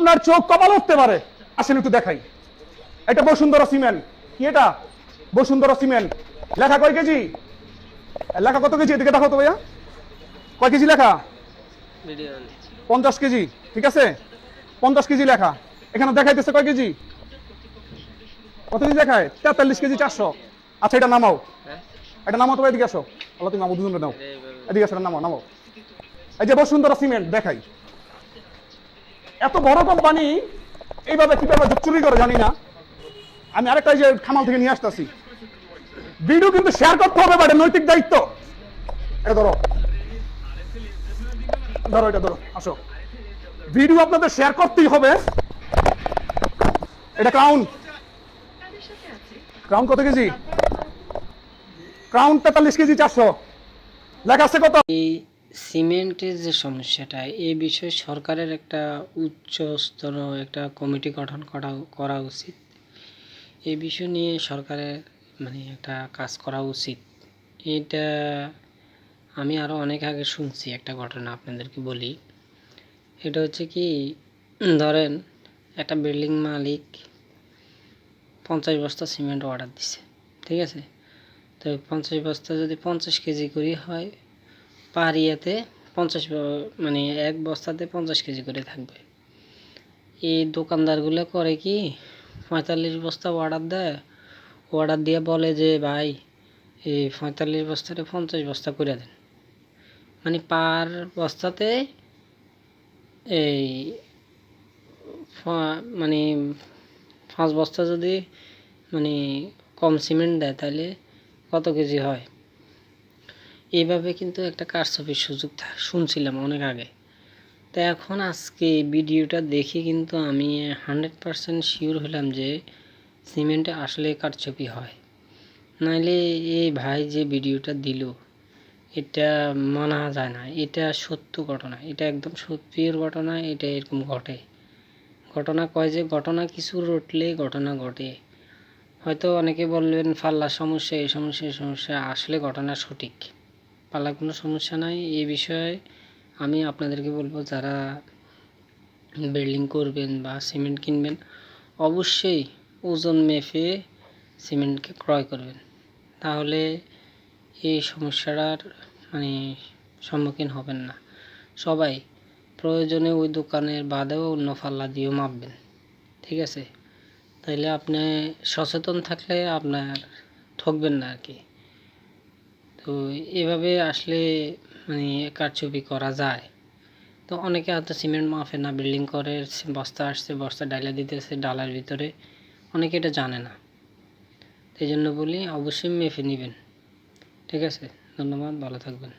আপনার চোখ কপাল উঠতে পারে। আসেন একটু দেখাই। এটা বসুন্ধরা সিমেন্ট। কি এটা? বসুন্ধরা সিমেন্ট। লেখা কয় কেজি? লেখা কত কেজি? এদিকে দেখো তো ভাইয়া, কয় কেজি লেখা? 50 কেজি। ঠিক আছে, 50 কেজি লেখা। এখানে দেখাইতেছে কয় কেজি? কত কেজি দেখায়? 43 কেজি 400। আচ্ছা, এটা নামাও, এটা নামাও তো, এদিকে আসো। আল্লাহ, তুমি নামাও, দুজন নাও, এদিকে আসো, নামাও নামাও। এই যে বসুন্ধরা সিমেন্ট দেখাই। এত বড় কোম্পানি এইভাবে কিভাবে চুরি করে জানি না। আমি আরেকটা যে খামাল থেকে নিয়ে আসতেছি। ভিডিও কিন্তু শেয়ার করতে হবে, বাট নৈতিক দায়িত্ব। এটা ধরো, ধরো, এটা ধরো, আসো। ভিডিও আপনাদের শেয়ার করতেই হবে। এটা ক্রাউন। ক্রাউন কত কেজি? Crown 43 KG 400। লেখা আছে কত? এই সিমেন্টের যে সমস্যাটা, এই বিষয়ে সরকারের একটা উচ্চ স্তর একটা কমিটি গঠন করা উচিত। এই বিষয় নিয়ে সরকারের একটা কাজ করা উচিত। এটা আমি আরও অনেক আগে শুনছি একটা ঘটনা, আপনাদেরকে বলি। এটা হচ্ছে কি, ধরেন একটা বিল্ডিং মালিক 50 বস্তা সিমেন্ট অর্ডার দিছে, ঠিক আছে? তো 50 বস্তা যদি 50 কেজি করে হয়, পার ইয়েতে 50 এক বস্তাতে 50 কেজি করে থাকবে। এই দোকানদারগুলো করে কি, 45 বস্তা অর্ডার দেয়। অর্ডার দিয়ে বলে যে ভাই, এই 45 বস্তাতে 50 বস্তা করে দেন। পার বস্তাতে এই 5 বস্তা যদি কম সিমেন্ট দেয়, তাহলে কত কেজি হয়? এইভাবে কিন্তু একটা কারসাপির সুযোগ শুনছিলাম অনেক আগে। তো এখন আজকে ভিডিওটা দেখে কিন্তু আমি 100% শিওর হলাম যে সিমেন্টে আসলে কারচুপি হয়। নাইলে এই ভাই যে ভিডিওটা দিল, এটা মানা যায় না। এটা সত্য ঘটনা, এটা একদম সত্যির ঘটনা। এটা এরকম ঘটে। ঘটনা কয় যে ঘটনা কিছু রটলে ঘটনা ঘটে। হয়তো অনেকে বলবেন পাল্লার সমস্যা, এই সমস্যা, এই সমস্যা। আসলে ঘটনা সঠিক, পাল্লা কোনো সমস্যা নাই। এই বিষয়ে আমি আপনাদেরকে বলবো, যারা বিল্ডিং করবেন বা সিমেন্ট কিনবেন, অবশ্যই ওজন মেপে সিমেন্টকে ক্রয় করবেন। তাহলে এই সমস্যাটার সম্মুখীন হবেন না। সবাই প্রয়োজনে ওই দোকানের বাদেও অন্য পাল্লা দিয়েও মাপবেন, ঠিক আছে? তাইলে আপনি সচেতন থাকলে আপনার ঠকবেন না আর কি। তো এভাবে আসলে কারচুপি করা যায়। তো অনেকে হয়তো সিমেন্ট মাপে না, বিল্ডিং করে, বস্তা আসছে, বস্তা ডালা দিতেছে ডালার ভিতরে, অনেকে এটা জানে না। এই জন্য বলি, অবশ্যই মেপে নেবেন, ঠিক আছে? ধন্যবাদ, ভালো থাকবেন।